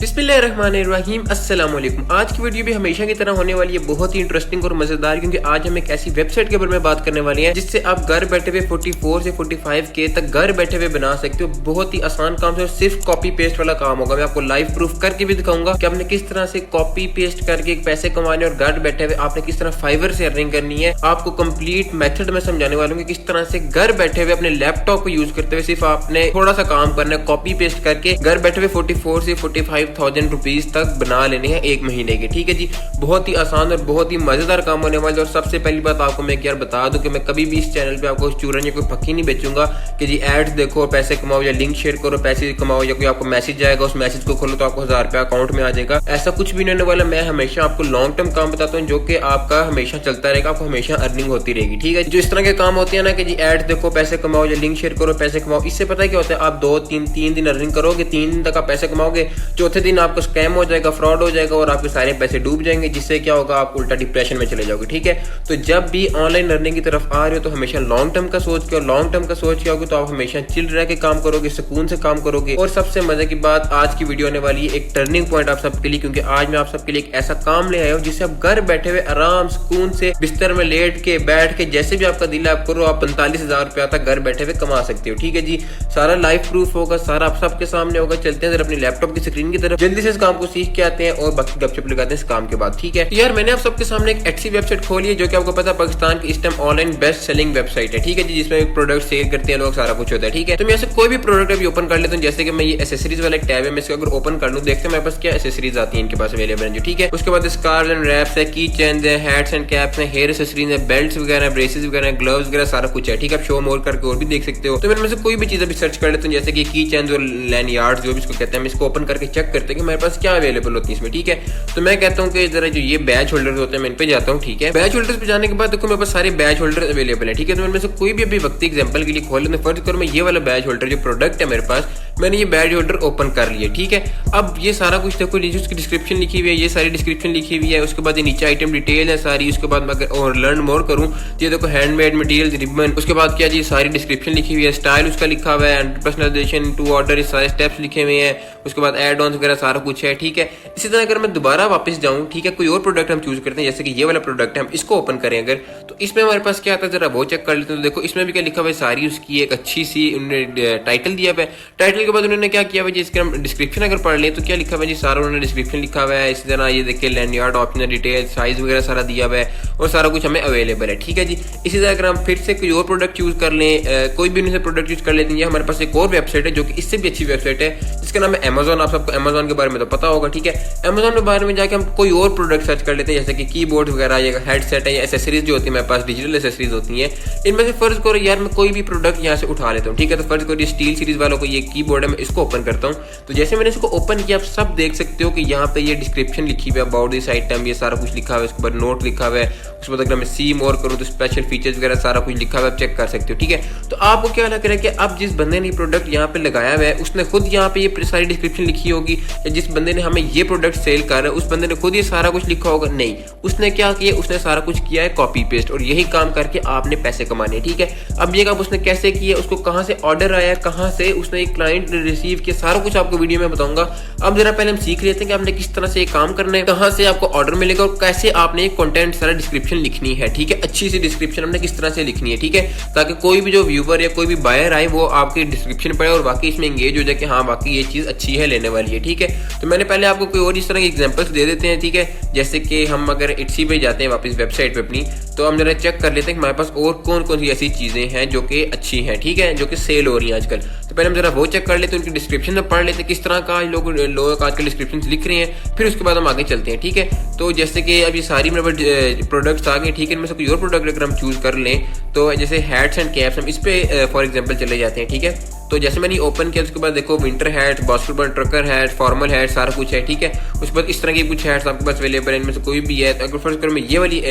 बिस्मिल्लाहिर्रहमानिर्रहीम अस्सलाम वालेकुम। आज की वीडियो भी हमेशा की तरह होने वाली है बहुत ही इंटरेस्टिंग और मजेदार, क्योंकि आज हम एक ऐसी वेबसाइट के बारे में बात करने वाले हैं जिससे आप घर बैठे हुए 44 से 45 के तक घर बैठे हुए बना सकते हो। बहुत ही आसान काम है और सिर्फ कॉपी पेस्ट वाला काम होगा। मैं आपको लाइव प्रूफ करके भी दिखाऊंगा कि आपने किस तरह से कॉपी पेस्ट करके पैसे कमाने और घर बैठे हुए आपने किस तरह फाइवर से अर्निंग करनी है। आपको कंप्लीट मेथड में समझाने वाला हूँ कि किस तरह से घर बैठे हुए अपने लैपटॉप को यूज करते हुए सिर्फ आपने थोड़ा सा काम करना है, कॉपी पेस्ट करके घर बैठे हुए 44 से 45,000 रुपीज तक बना लेने हैं एक महीने के। ठीक है जी, बहुत ही आसान और बहुत ही मजेदार काम होने वाला है। और सबसे पहली बात आपको मैं यार बता दूं कि मैं कभी भी इस चैनल पे आपको चूरन या कोई फक्की नहीं बेचूंगा कि जी एड्स देखो और पैसे कमाओ या लिंक शेयर करो पैसे कमाओ या कोई आपको मैसेज आएगा उस मैसेज को खोलो तो आपको 1000 रुपया अकाउंट में आ जाएगा। ऐसा कुछ भी नहीं होने वाला। मैं हमेशा आपको लॉन्ग टर्म काम बताता हूँ जो कि आपका हमेशा चलता रहेगा, आपको हमेशा अर्निंग होती रहेगी। ठीक है, जो इस तरह के काम होते हैं ना कि जी एड्स देखो पैसे कमाओ या लिंक शेयर करो पैसे कमाओ, इससे पता है क्या होता है, आप 2-3 दिन अर्निंग करोगे, 3 दिन तक आप पैसे कमाओगे, चौथे दिन आपको स्कैम हो जाएगा, फ्रॉड हो जाएगा और आपके सारे पैसे डूब जाएंगे, जिससे क्या होगा आप उल्टा डिप्रेशन में चले जाओगे। ठीक है, तो जब भी ऑनलाइन अर्निंग की तरफ आ रहे हो तो हमेशा लॉन्ग टर्म का सोच के, और लॉन्ग टर्म का सोच के होगे तो आप हमेशा चिल रह के काम करोगे, सुकून से काम करोगे। और सबसे मजे की बात, आज की वीडियो होने वाली है एक टर्निंग पॉइंट आप सबके लिए, क्योंकि आज मैं आप सबके लिए एक ऐसा काम ले आया हूँ जिससे आप घर बैठे हुए आराम सुकून से बिस्तर में लेट के बैठ के जैसे भी आपका दिल है आप करो, आप 45,000 रुपया तक घर बैठे हुए कमा सकते हो। ठीक है जी, सारा लाइव प्रूफ होगा, सारा आप सबके सामने होगा। चलते हैं अपनी लैपटॉप की स्क्रीन की तरफ, जल्दी से इस काम को सीख के आते हैं और बाकी गपशप लगाते हैं इस काम के बाद। ठीक है यार, मैंने आप सबके सामने एक अच्छी वेबसाइट खोली है जो कि आपको पता है पाकिस्तान की इस time online best selling website है। ठीक है जी, जिसमें प्रोडक्ट सेल करते हैं लोग, सारा कुछ होता है। ठीक है, तो मैं ऐसे कोई भी प्रोडक्ट अभी ओपन कर लेता हूँ। जैसे कि मैं ये एसेसरीज वाला एक टैब है, मैं इसको अगर ओपन कर लूँ, देखते हैं मेरे पास क्या एसेसरीज आती है इनके पास अवेलेबल है जो। ठीक है, उसके बाद स्कार्फ एंड रैप्स है, की चेन्स है, हैट्स एंड कैप्स है, हेयर एसेसरीज है, बेल्ट्स वगैरह, ब्रेसेस वगैरह, ग्लव्स वगैरह, सारा कुछ है। ठीक है, आप शो मोर करके और भी देख सकते हो। तो मैंने से कोई भी चीज अभी सर्च कर लेता हूँ, जैसे कि की चेन्स और लैनियार्ड्स जो भी इसको कहते हैं, इसको ओपन करके चेक करते हैं कि मेरे पास क्या अवेलेबल होती है इसमें। ठीक है, तो मैं कहता हूँ कि जरा जो ये बैच होल्डर होते हैं मैं इन पे जाता हूँ। ठीक है, बैच होल्डर्स पे जाने के बाद देखो मेरे पास सारे बैच होल्डर अवेलेबल है। ठीक है, तो मैं से कोई भी अभी वक्त एग्जांपल के लिए खोल लेते हैं। फर्ज करो मैं ये वाला बैच होल्डर जो प्रोडक्ट है मेरे पास, मैंने ये बैच होल्डर ओपन कर लिया। ठीक है, अब ये सारा कुछ देखो, नीचे उसकी डिस्क्रिप्शन लिखी हुई है, ये सारी डिस्क्रिप्शन लिखी हुई है। उसके बाद ये नीचे आइटम डिटेल है सारी। उसके बाद मैं अगर और लर्न मोर करूँ तो ये देखो हैंडमेड मटेरियल रिबन। उसके बाद क्या जी सारी डिस्क्रिप्शन लिखी हुई है, स्टाइल उसका लिखा हुआ है, पर्सनलाइजेशन टू ऑर्डर, ये सारे स्टेप्स लिखे हुए हैं। उसके बाद एड ऑन वगैरह सारा कुछ है। ठीक है, इसी तरह अगर मैं दोबारा वापस जाऊँ, ठीक है, कोई और प्रोडक्ट हम चूज करते हैं, जैसे कि ये वाला प्रोडक्ट है, हम इसको ओपन करें अगर, तो इसमें हमारे पास क्या आता है जरा वो चेक कर लेते हैं। तो देखो इसमें भी क्या लिखा हुआ है, सारी उसकी एक अच्छी सी उन्होंने टाइटल दिया हुआ है। टाइटल के बाद उन्होंने क्या किया हुआ है, इसके हम डिस्क्रिप्शन अगर पढ़ लें तो क्या लिखा हुआ है जी, सारा उन्होंने डिस्क्रिप्शन लिखा हुआ है। इसी तरह ये देखिए लैंडयार्ड ऑप्शनल डिटेल साइज वगैरह सारा दिया हुआ है और सारा कुछ हमें अवेलेबल है। ठीक है जी, इसी तरह अगर हम फिर से कोई और प्रोडक्ट चूज कर लें, कोई भी उनसे प्रोडक्ट यूज कर लेते हैं, हमारे पास एक और वेबसाइट है जो कि इससे भी अच्छी वेबसाइट है जिसका नाम है अमेजोन। आप सबको अमेजोन के बारे में तो पता होगा। ठीक है, अमेजोन के बारे में जाके हम कोई और प्रोडक्ट सर्च कर लेते हैं, जैसे कि कीबोर्ड वगैरह या हेडसेट है या एसेसरीज जो होती है मेरे पास, डिजिटल एसेसरीज होती हैं। इनमें से फर्ज करो यार मैं कोई भी प्रोडक्ट यहाँ से उठा लेता हूँ। ठीक है, तो फर्ज करो ये स्टील सीरीज वालों को ये कीबोर्ड है, मैं इसको ओपन करता हूँ। तो जैसे मैंने इसको ओपन किया आप सब देख सकते हो कि यहाँ पे ये डिस्क्रिप्शन लिखी हुई है, अबाउट दिस आइटम, ये सारा कुछ लिखा हुआ है। उसके बाद नोट लिखा हुआ है। उसके बाद अगर मैं सी मोर करूँ तो स्पेशल फीचर्स वगैरह सारा कुछ लिखा हुआ है, आप चेक कर सकते हो। ठीक है, तो आपको क्या लग रहा है कि अब जिस बंदे ने प्रोडक्ट यहाँ पे लगाया हुआ है उसने खुद यहाँ पे ये सारी डिस्क्रिप्शन लिखी होगी, या जिस बंदे ने हमें ये प्रोडक्ट सेल कर रहा है उस बंदे ने खुद ये सारा कुछ लिखा होगा? नहीं, उसने क्या किया, उसने सारा कुछ किया है कॉपी पेस्ट, और यही काम करके आपने पैसे कमाने। ठीक है, अब ये काम उसने कैसे किया, उसको कहाँ से ऑर्डर आया, कहाँ से उसने एक क्लाइंट रिसीव किया, सारा कुछ आपको वीडियो में बताऊंगा। अब जरा पहले हम सीख लेते हैं कि आपने किस तरह से काम करना है, कहाँ से आपको ऑर्डर मिलेगा और कैसे आपने कंटेंट सारा डिस्क्रिप्शन लिखनी है। ठीक है, अच्छी सी डिस्क्रिप्शन हमने किस तरह से लिखनी है। ठीक है, ताकि कोई भी जो व्यूवर या कोई भी बायर आए वो आपकी डिस्क्रिप्शन पढ़े और बाकी इसमें एंगेज हो जाए कि हाँ बाकी ये चीज अच्छी है, लेने वाली है। ठीक है, तो मैंने पहले आपको कोई और इस तरह के एग्जांपल्स दे देते हैं। ठीक है, जैसे कि हम अगर इट्सी पे जाते हैं वापस वेबसाइट पे अपनी, तो हम जरा चेक कर लेते हैं कि हमारे पास और कौन कौन सी ऐसी चीजें हैं जो कि अच्छी हैं। ठीक है, जो कि सेल हो रही हैं आजकल। तो पहले हम जरा वो चेक कर लेते हैं, उनकी डिस्क्रिप्शन में पढ़ लेते हैं किस तरह का लोग आजकल डिस्क्रिप्शन लिख रहे हैं, फिर उसके बाद हम आगे चलते हैं। ठीक है, तो जैसे कि अब ये सारी मेरे प्रोडक्ट्स आ गए। ठीक है, इनमें से कोई और प्रोडक्ट अगर हम चूज कर लें तो जैसे हैट्स एंड कैप्स, हम इस पे फॉर एग्जांपल चले जाते हैं। ठीक है, तो जैसे मैंने ओपन किया उसके बाद देखो winter hat, basketball trucker hat, formal hat, सारा कुछ है। ठीक है, उसके बाद इस तरह की कुछ हैट्स आपके पास अवेलेबल है, इनमें से कोई भी है। तो अगर फर्स्ट करो मैं ये वाली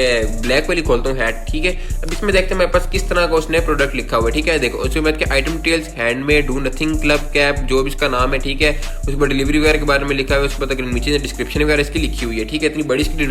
ब्लैक वाली खोलता हूँ हैट। ठीक है, अब इसमें देखते हैं मेरे पास किस तरह का उसने प्रोडक्ट लिखा हुआ है। ठीक है, देखो उसके बाद के item details, handmade, do nothing, club cap, जो भी इसका नाम है। ठीक है, उसके बाद डिलीवरी वगैरह के बारे में लिखा हुआ है। उसके बाद अगर नीचे डिस्क्रिप्शन वगैरह इसकी लिखी हुई है। ठीक है, इतनी बड़ी इसकी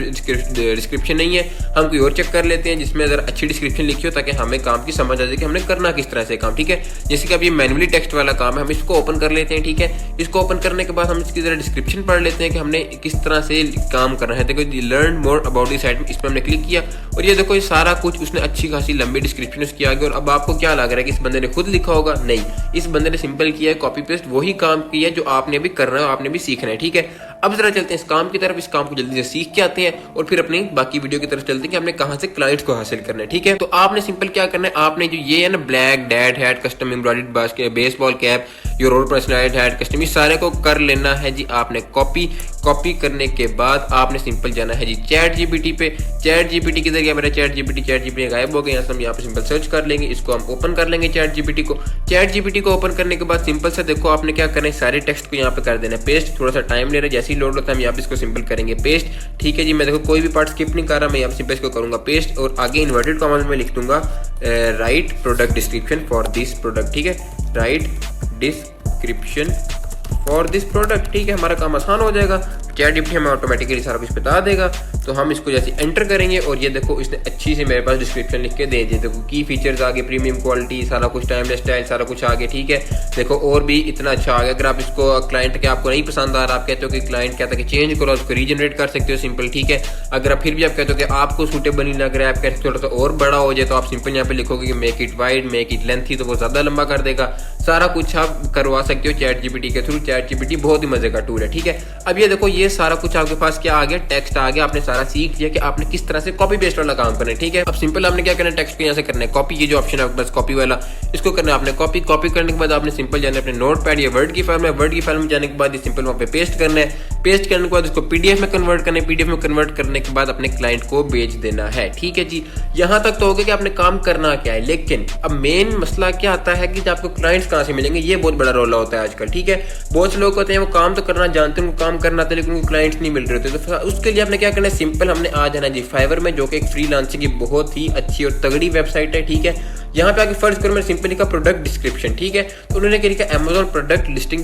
डिस्क्रिप्शन नहीं है, हम कोई और चेक कर लेते हैं जिसमें अगर अच्छी डिस्क्रिप्शन लिखी हो ताकि हमें काम की समझ आ जाए कि हमने करना किस तरह से काम। ठीक है, जैसे कि अब ये मैनुअली टेक्स्ट वाला काम है, हम इसको ओपन कर लेते हैं। ठीक है, इसको ओपन करने के बाद हम इसकी जरा डिस्क्रिप्शन पढ़ लेते हैं कि हमने किस तरह से काम करना है। देखो learn more about this site, इस पर हमने क्लिक किया और ये देखो ये सारा कुछ उसने अच्छी खासी लंबी डिस्क्रिप्शन उसकी आ गई। और अब आपको क्या लग रहा है कि इस बंदे ने खुद लिखा होगा? नहीं, इस बंदे ने सिंपल किया है कॉपी पेस्ट, वही काम किया है जो आपने भी करना है, आपने भी सीखना है। ठीक है, अब जरा चलते हैं इस काम की तरफ, इस काम को जल्दी से सीख के आते हैं और फिर अपनी बाकी वीडियो की तरफ चलते हैं कि हमने कहां से क्लाइंट्स को हासिल करना है। ठीक है, तो आपने सिंपल क्या करना है, आपने जो ये है ना black dad hat custom embroidered baseball cap your own personalised hat custom, इस सारे को कर लेना है जी आपने कॉपी करने के बाद आपने सिंपल जाना है जी चैट जीपीटी पे। चैट जीपीटी किधर गया मेरा चैट जीपीटी गायब हो गया। यहाँ से हम यहाँ पे सिंपल सर्च कर लेंगे, इसको हम ओपन कर लेंगे चैट जीपीटी को। चैट जीपीटी को ओपन करने के बाद सिंपल से देखो आपने क्या करना है, सारे टेक्स्ट को यहाँ पे कर देना है पेस्ट। थोड़ा सा टाइम ले रहा है, जैसे ही लोड होता है हम यहाँ पे इसको सिंपल करेंगे पेस्ट। ठीक है जी, मैं देखो कोई भी पार्ट स्किप नहीं कर रहा, मैं यहाँ पे सिंपल इसको करूंगा पेस्ट और आगे इन्वर्टेड कॉमास में लिख दूंगा right product description for this product. ठीक है, right description for this product. ठीक है, हमारा काम आसान हो जाएगा, चैट जीपीटी हमें ऑटोमेटिकली सारा कुछ बता देगा। तो हम इसको जैसे एंटर करेंगे और ये देखो इसने अच्छी से मेरे पास डिस्क्रिप्शन लिख के दे दी। देखो की फीचर्स आ गए, प्रीमियम क्वालिटी, सारा कुछ टाइमलेस स्टाइल, सारा कुछ आ गया। ठीक है, देखो और भी इतना अच्छा आ गया। अगर आप इसको क्लाइंट के आपको नहीं पसंद आ रहा, आप कहते हो कि क्लाइंट कहता है कि चेंज करो, उसको रीजनरेट कर सकते हो सिंपल। ठीक है, अगर आप फिर भी आप कहते हो कि आपको सूटेबल नहीं लग रहा है, आप कहते हो थोड़ा सा और बड़ा हो जाए, तो आप सिंपल यहाँ पे लिखोगे कि make it wide, make it lengthy, तो वो ज्यादा लंबा कर देगा। सारा कुछ आप करवा सकते हो चैट जीपीटी के थ्रू। चैट जीपीटी बहुत ही मजे का टूल है। ठीक है, अब ये देखो ये सारा कुछ आपके पास क्या आ गया, टेक्स्ट आ गया। आपने सारा सीख लिया कि आपने किस तरह से कॉपी पेस्ट वाला काम करना है। ठीक है, अब सिंपल आपने क्या करना है, टेक्स्ट को यहाँ से करना है कॉपी, ये जो ऑप्शन है आपके पास कॉपी वाला, इसको करना है आपने कॉपी करने के बाद आपने सिंपल जाना है अपने नोटपैड या वर्ड की फाइल में, वर्ड की फाइल में जाने के बाद ये सिंपल वहाँ पे पेस्ट करना है। पेस्ट करने के बाद इसको पीडीएफ में कन्वर्ट करना है, पीडीएफ में कन्वर्ट करने के बाद अपने क्लाइंट को भेज देना है। ठीक है जी, यहाँ तक तो हो गया कि आपने काम करना क्या है, लेकिन अब मेन मसला क्या आता है कि आपको क्लाइंट्स कहाँ से मिलेंगे, ये बहुत बड़ा रोला होता है आजकल। ठीक है, बहुत से लोग होते हैं वो काम तो करना जानते हैं, उनको काम करना आता है, लेकिन उनको क्लाइंट्स नहीं मिल रहे होते। तो उसके लिए आपने क्या करना है, सिंपल हमने आ जाना जी फाइवर में, जो कि एक फ्रीलांसिंग की बहुत ही अच्छी और तगड़ी वेबसाइट है। ठीक है, यहाँ पे आके फर्ज करो मैंने सिंपल लिखा प्रोडक्ट डिस्क्रिप्शन। ठीक है, तो उन्होंने क्या लिखा अमेज़न प्रोडक्ट लिस्टिंग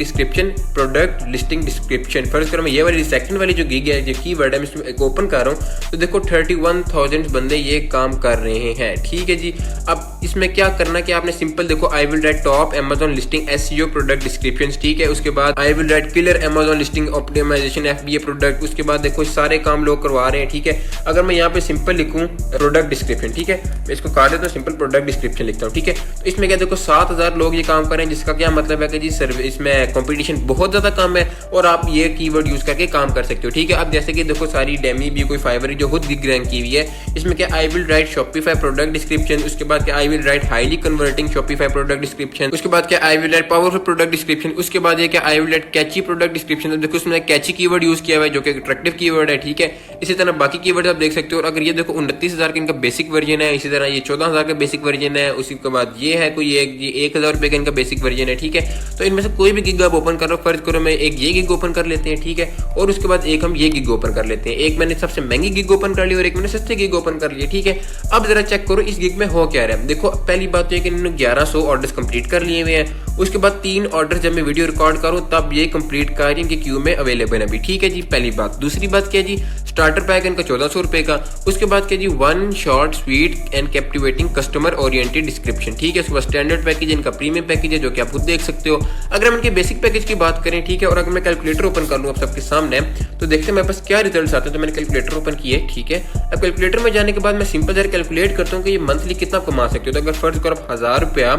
डिस्क्रिप्शन। फर्ज करो मैं ये वाली सेकंड वाली जो गिग है, जो कीवर्ड है, मैं इसमें ओपन कर रहा हूँ तो देखो 31,000 बंदे ये काम कर रहे हैं। ठीक है जी, अब इसमें क्या करना कि आपने सिंपल देखो I will write top Amazon listing SEO product description. ठीक है, उसके बाद I will write killer Amazon listing optimisation FBA product. उसके बाद देखो सारे काम लोग करवा रहे हैं। ठीक है, अगर मैं यहाँ पे सिंपल लिखूँ प्रोडक्ट डिस्क्रिप्शन, ठीक है, मैं इसको काट देता हूँ, सिंपल प्रोडक्ट डिस्क्रिप्शन लिखता हूँ। ठीक है, तो इसमें क्या देखो 7,000 लोग ये काम कर रहे हैं, जिसका क्या मतलब है कि जी इसमें कंपटीशन बहुत ज्यादा कम है और आप ये कीवर्ड यूज करके काम कर सकते हो। ठीक है, अब जैसे कि देखो सारी डेमी भी कोई फाइवर जो खुद गिग रैंक की हुई है, इसमें क्या I will write Shopify product description, उसके बाद क्या I will write highly converting Shopify product description, उसके बाद क्या I will write powerful product description, उसके बाद ये क्या I will write catchy product description. तो देखो उसमें कैची कीवर्ड यूज किया हुआ है जो कि अट्रैक्टिव कीवर्ड है। ठीक है, इसी तरह बाकी कीवर्ड आप देख सकते हो। और अगर ये देखो 29,000 का इनका बेसिक वर्जन है, इसी तरह ये 14,000 का बेसिक वर्जन है, उसके बाद ये है कोई 1,000 रुपए का इनका बेसिक वर्जन है। ठीक है, तो इनमें से कोई भी गिग आप ओपन कर रहे हो, फर्ज करो मैं एक ये गिग ओपन कर लेते हैं। ठीक है, और उसके बाद एक हम ये गिग ओपन कर लेते हैं। एक मैंने सबसे महंगी गिग ओपन कर ली और एक मैंने सस्ते गिग ओपन कर लिया। ठीक है, अब जरा चेक करो इस गिग में हो क्या रहा है। देखो पहली बात तो ये कि इन्होंने 1100 ऑर्डर्स कंप्लीट कर लिए हुए हैं। उसके बाद 3 ऑर्डर जब मैं वीडियो रिकॉर्ड करूं तब ये कंप्लीट कार्य इनके क्यू में अवेलेबल है अभी। ठीक है जी, पहली बात। दूसरी बात क्या जी, स्टार्टर पैक इनका 1400 रुपए का। उसके बाद क्या जी, 1 short sweet and captivating customer oriented description. ठीक है, उसके बाद स्टैंडर्ड पैकेज इनका प्रीमियम पैकेज है जो कि आप खुद देख सकते हो। अगर हम इनके बेसिक पैकेज की बात करें, ठीक है, और अगर मैं कैलकुलेटर ओपन कर लूँ आप सबके सामने, तो देखते हैं मेरे पास क्या रिजल्ट्स आते हैं। तो मैंने कैलकुलेटर ओपन किए। ठीक है, अब कैलकुलेटर में जाने के बाद मैं सिंपल जरा कैलकुलेट करता हूँ कि ये मंथली कितना कमा सकते हो। तो अगर फर्ज करो आप 1000 रुपया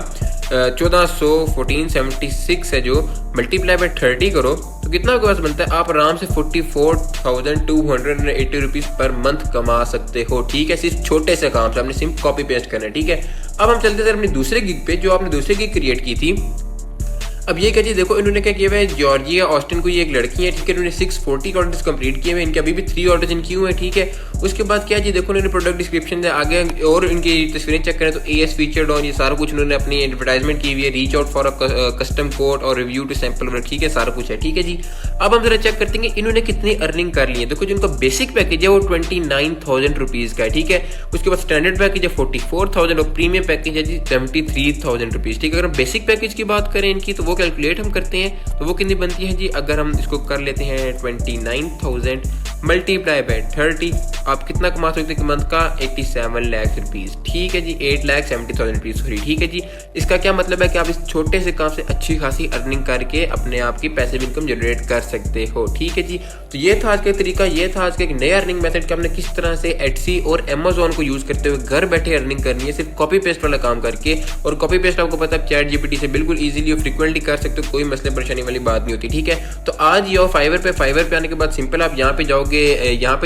1400 1476 है जो मल्टीप्लाई बाय 30 करो तो कितना आपके पास बनता है, आप आराम से 44,280 रुपीज पर मंथ कमा सकते हो। ठीक है, सिर्फ छोटे से काम से आपने सिर्फ कॉपी पेस्ट करना है। ठीक है, अब हम चलते थे अपनी दूसरे गिग पे जो आपने दूसरे गिग क्रिएट की थी। अब ये क्या चीज देखो, इन्होंने क्या किया है, जॉर्जिया ऑस्टिन को ये एक लड़की है। ठीक है, इन्होंने 640 ऑर्डर्स कंप्लीट किए हुए, इनके अभी भी 3 ऑर्डर्स इनकी हुए हैं। ठीक है, उसके बाद क्या जी देखो इन्होंने प्रोडक्ट डिस्क्रिप्शन से आगे और इनकी तस्वीरें चेक करें तो एएस फीचर्ड और ये सारा कुछ उन्होंने अपनी एडवर्टाइजमेंट की हुई है। Reach out for a custom code और रिव्यू टू सैंपल। ठीक है, सारा कुछ है। ठीक है जी, अब हम जरा चेक करते हैं कि इन्होंने कितनी अर्निंग कर ली है। देखो जिनका बेसिक पैकेज है वो 29,000 रुपीज का है। ठीक है, उसके बाद स्टैंडर्ड पैकेज है 44,000 और प्रीमियम पैकेज है जी 73,000 रुपीज। ठीक है, अगर हम बेसिक पैकेज की बात करें इनकी तो वो कैलकुलेट हम करते हैं तो वो कितनी बनती है जी, अगर हम इसको कर लेते हैं 29,000 मल्टीप्लाई बाय 30, आप कितना कमा सकते हो मंथ का? 87 लाख रुपीज। ठीक है जी, 8,70,000 रुपीज, सॉरी। ठीक है जी, इसका क्या मतलब है कि आप इस छोटे से काम से अच्छी खासी अर्निंग करके अपने आप की पैसिव इनकम जनरेट कर सकते हो। ठीक है जी, तो ये था आज का तरीका, ये था आज का एक नया अर्निंग मेथड कि हमने किस तरह से एटसी और अमेजोन को यूज करते हुए घर बैठे अर्निंग करनी है, सिर्फ कॉपी पेस्ट वाला काम करके। और कॉपी पेस्ट आपको पता है चैट जीपीटी से बिल्कुल इजीली और फ्रीक्वेंटली कर सकते हो, कोई मसले परेशानी वाली बात नहीं होती। ठीक है, तो आज ये फाइवर पे आने के बाद सिंपल आप यहाँ पे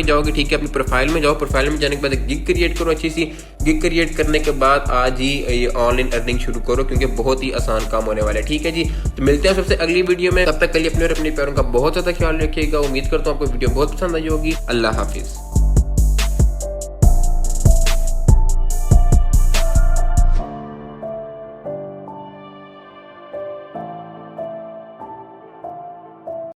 जाओगे, ठीक है, अपनी प्रोफाइल में जाओ, प्रोफाइल में जाने के बाद एक गिग क्रिएट करो, अच्छी सी गिग क्रिएट करने के बाद आज ही ये ऑनलाइन अर्निंग शुरू करो, क्योंकि बहुत ही आसान काम होने वाला है। ठीक है जी, तो मिलते हैं सबसे अगली वीडियो में, तब तक के लिए अपने और अपने प्यारों का बहुत ज्यादा ख्याल रखिएगा। उम्मीद करता हूँ आपको वीडियो बहुत पसंद आई होगी। अल्लाह हाफिज।